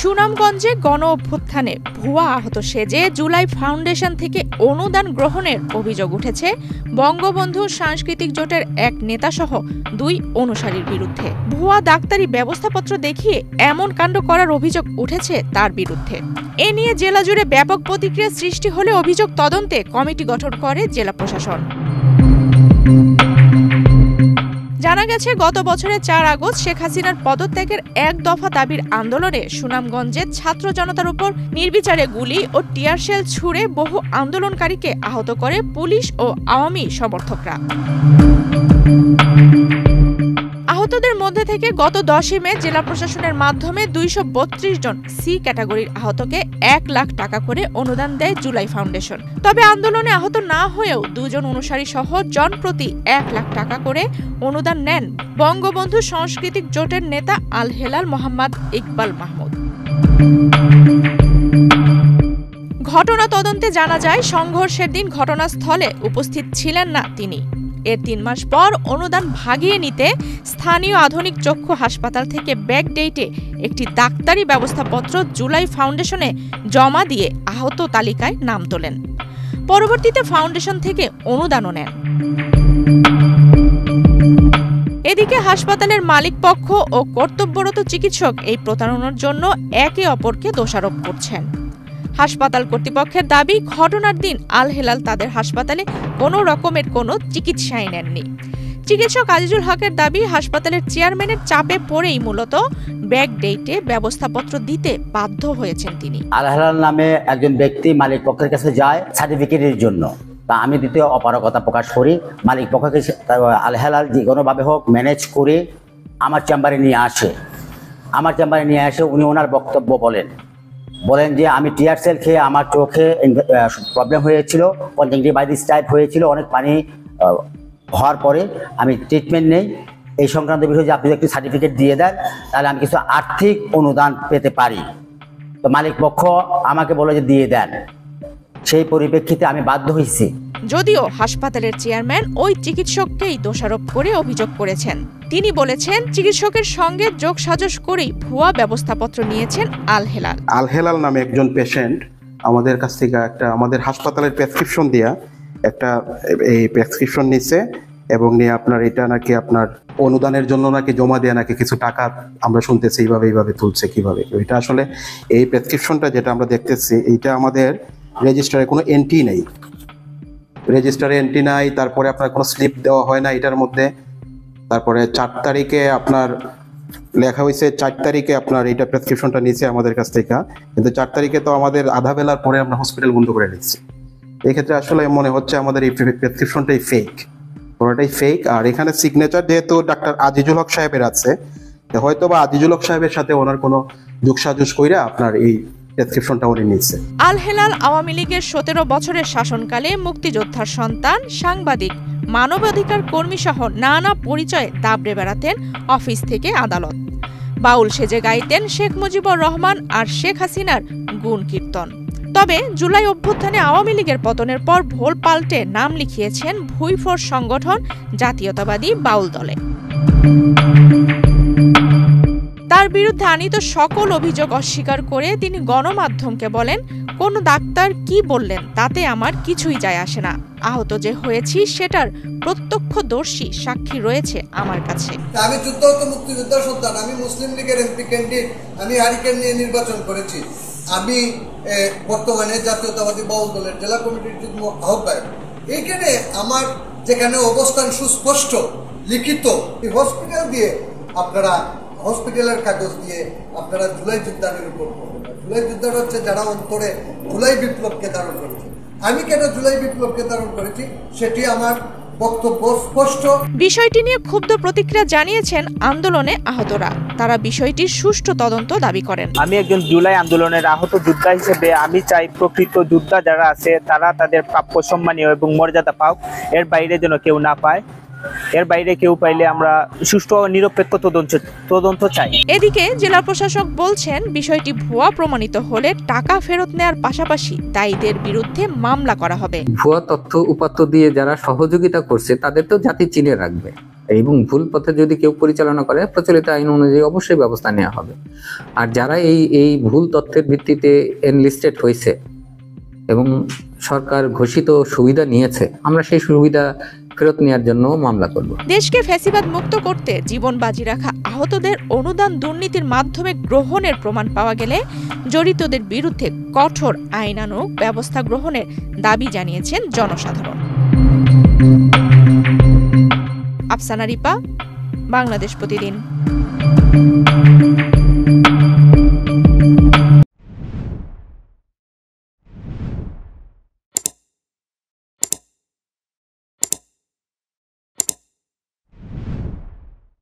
সুনামগঞ্জে গণ অভ্যুত্থানে ভুয়া আহত সেজে জুলাই ফাউন্ডেশন থেকে অনুদান গ্রহণের অভিযোগ উঠেছে বঙ্গবন্ধু সাংস্কৃতিক জোটের এক নেতাসহ 2 অনুসারীর বিরুদ্ধে। ভুয়া ডাক্তারি ব্যবস্থাপত্র দেখিয়ে এমন কাণ্ড করার অভিযোগ উঠেছে তার বিরুদ্ধে। এ নিয়ে জেলা জুড়ে ব্যাপক প্রতিক্রিয়া সৃষ্টি হলে অভিযোগ তদন্তে কমিটি গঠন করে জেলা প্রশাসন। জানা গেছে, গত বছরের 4 আগস্ট শেখ হাসিনার পদত্যাগের 1 দফা দাবির আন্দোলনে সুনামগঞ্জে ছাত্র জনতার উপর নির্বিচারে গুলি ও টিয়ার শেল ছুড়ে বহু আন্দোলনকারীকে আহত করে পুলিশ ও আওয়ামী সমর্থকরা। আহতদের মধ্যে থেকে গত 10 মে জেলা প্রশাসনের মাধ্যমে 232 জন সি ক্যাটাগরির আহতকে 1 লাখ টাকা করে অনুদান দেয় জুলাই ফাউন্ডেশন। তবে আন্দোলনে আহত না হয়েও 2 জন অনুসারী সহ জন প্রতি 1 লাখ টাকা করে অনুদান নেন বঙ্গবন্ধু সাংস্কৃতিক জোটের নেতা আল হেলাল মোহাম্মদ ইকবাল মাহমুদ। ঘটনা তদন্তে জানা যায়, সংঘর্ষের দিন ঘটনাস্থলে উপস্থিত ছিলেন না তিনি। এর 3 মাস পর অনুদান ভাগিয়ে নিতে স্থানীয় আধুনিক চক্ষু হাসপাতাল থেকে ব্যাক ডেটে একটি ডাক্তারি ব্যবস্থাপত্র জুলাই ফাউন্ডেশনে জমা দিয়ে আহত তালিকায় নাম তোলেন। পরবর্তীতে ফাউন্ডেশন থেকে অনুদানও নেন। এদিকে হাসপাতালের মালিক পক্ষ ও কর্তব্যরত চিকিৎসক এই প্রতারণার জন্য একে অপরকে দোষারোপ করছেন। হাসপাতাল কর্তৃপক্ষের দাবি, ঘটনার দিন আল হেলাল তাদের হাসপাতালে কোনো রকমের কোনো চিকিৎসাই নেননি। চিকিৎসক আজিজুল হকের দাবি, হাসপাতালের চেয়ারম্যানের চাপে পড়েই মূলত ব্যাক ডেটে ব্যবস্থাপত্র দিতে বাধ্য হয়েছেন তিনি। আল হেলাল নামে একজন ব্যক্তি মালিক পক্ষের কাছে যায় সার্টিফিকেটের জন্য, তা আমি দ্বিতীয় অপারগতা প্রকাশ করি। মালিক পক্ষকে আল হেলাল যে কোনোভাবে হোক ম্যানেজ করে আমার চেম্বারে নিয়ে আসে। উনি ওনার বক্তব্য বলেন যে আমি টিয়ার সেল খেয়ে আমার চোখে প্রবলেম হয়েছিল, কনজাংটিভাইটিস টাইপ হয়েছিল, অনেক পানি হওয়ার পরে আমি ট্রিটমেন্ট নেই। এই সংক্রান্ত বিষয়ে যে আপনি একটি সার্টিফিকেট দিয়ে দেন তাহলে আমি কিছু আর্থিক অনুদান পেতে পারি। তো মালিক পক্ষ আমাকে বলে যে দিয়ে দেন, সেই পরিপ্রেক্ষিতে আমি বাধ্য হয়েছি। যদিও হাসপাতালের চেয়ারম্যান ওই চিকিৎসককেই দোষারোপ করে অভিযোগ করেছেন। তিনি বলেছেন, চিকিৎসকের সঙ্গে যোগসাজশ করেই ভুয়া ব্যবস্থাপত্র নিয়েছেন আল হেলাল। আল হেলাল নামে একজন পেশেন্ট আমাদের কাছ থেকে আমাদের হাসপাতালের প্রেসক্রিপশন দিয়া এই প্রেসক্রিপশন নিচ্ছে এবং নিয়ে আপনার এটা নাকি আপনার অনুদানের জন্য নাকি জমা দেয়া নাকি কিছু টাকা আমরা শুনতেছি এইভাবে তুলছে কিভাবে। এটা আসলে এই প্রেসক্রিপশনটা যেটা আমরা দেখতেছি, এইটা আমাদের রেজিস্টারে কোনো এন্ট্রি নেই, তারপরে আপনার কোনো স্লিপ দেওয়া হয় না এটার মধ্যে। তারপরে 4 তারিখে আপনার লেখা হয়েছে, 4 তারিখে আপনার এইটা প্রেসক্রিপশনটা নিয়েছে আমাদের কাছ থেকে, কিন্তু 4 তারিখে তো আমাদের আধা বেলার পরে আমরা হসপিটাল বন্ধ করে নিচ্ছি। এক্ষেত্রে আসলে মনে হচ্ছে আমাদের এই প্রেসক্রিপশনটাই ফেক, পুরোটাই ফেক। আর এখানে সিগনেচার যেহেতু ডাক্তার আজিজুল হক সাহেবের আছে, হয়তো বা আজিজুল হক সাহেবের সাথে ওনার কোনো যোগসাজশ কইরা আপনার এই প্রেসক্রিপশনটা উনি নিচ্ছে। আল হেলাল আওয়ামী লীগের 17 বছরের শাসনকালে মুক্তিযোদ্ধার সন্তান, সাংবাদিক, মানবাধিকার কর্মী সহ নানা পরিচয়ে দাবড়ে বেড়াতেন অফিস থেকে আদালত। বাউল সেজে গাইতেন শেখ মুজিবুর রহমান আর শেখ হাসিনার গুণ কীর্তন। তবে জুলাই অভ্যুত্থানে আওয়ামী লীগের পতনের পর ভোল পাল্টে নাম লিখিয়েছেন ভুইফোর সংগঠন জাতীয়তাবাদী বাউল দলে। তার বিরুদ্ধে আনীত সকল অভিযোগ অস্বীকার করে তিনি গণমাধ্যমকে বলেন, কোন ডাক্তার কি বললেন তাতে আমার কিছুই যায় আসে না। আহত যে হয়েছি সেটার প্রত্যক্ষদর্শী সাক্ষী রয়েছে আমার কাছে। আমি যুদ্ধাহত মুক্তিযোদ্ধার সন্তান, আমি মুসলিম লীগের এমপি ক্যান্ডিডেট, আমি হারিকেন নিয়ে নির্বাচন করেছি, আমি বর্তমানে জাতীয়তাবাদী বাউল দলের জেলা কমিটির যুগ্ম আহ্বায়ক। এইখানে আমার যেখানে অবস্থান সুস্পষ্ট লিখিত, হসপিটাল দিয়ে আপনারা হসপিটালের কাগজ দিয়ে আপনারা জুলাই যোদ্ধাদের উপর করবেন। জুলাই যোদ্ধারা হচ্ছে যারা অন্তরে জুলাই বিপ্লবকে ধারণ করেছে। আমি কেন জুলাই বিপ্লবকে ধারণ করেছি সেটি আমার বক্তব্য স্পষ্ট। বিষয়টি নিয়ে ক্ষুব্ধ প্রতিক্রিয়া জানিয়েছেন আন্দোলনে আহতরা। তারা বিষয়টির সুষ্ঠু তদন্ত দাবি করেন। আমি একজন জুলাই আন্দোলনের আহত যোদ্ধা হিসেবে আমি চাই প্রকৃত যোদ্ধা যারা আছে তারা তাদের প্রাপ্য সম্মানীয় এবং মর্যাদা পাক, এর বাইরে যেন কেউ না পায়। এর বাইরে কেউ পাইলে আমরা সুষ্ঠু ও নিরপেক্ষ তদন্ত চাই। এদিকে জেলা প্রশাসক বলছেন, বিষয়টি ভুয়া প্রমাণিত হলে টাকা ফেরত নেওয়ার পাশাপাশি দায়ীদের বিরুদ্ধে মামলা করা হবে। ভুয়া তথ্য উপাত্ত দিয়ে যারা সহযোগিতা করছে তাদের তো জাতি চিনে রাখবে, এবং ভুল পথে যদি কেউ পরিচালনা করে প্রচলিত আইন অনুযায়ী অবশ্যই ব্যবস্থা নেওয়া হবে। আর যারা এই ভুল তথ্যের ভিত্তিতে এনলিস্টেড হয়েছে এবং সরকার ঘোষিত সুবিধা নিয়েছে, আমরা সেই সুবিধা ফেরত নেওয়ার জন্য মামলা করব। দেশকে ফ্যাসিবাদ মুক্ত করতে জীবন বাজি রাখা আহতদের অনুদান দুর্নীতির মাধ্যমে গ্রহণের প্রমাণ পাওয়া গেলে জড়িতদের বিরুদ্ধে কঠোর আইনানুগ ব্যবস্থা গ্রহণের দাবি জানিয়েছেন জনসাধারণ। আফসানা রিপা, বাংলাদেশ প্রতিদিন।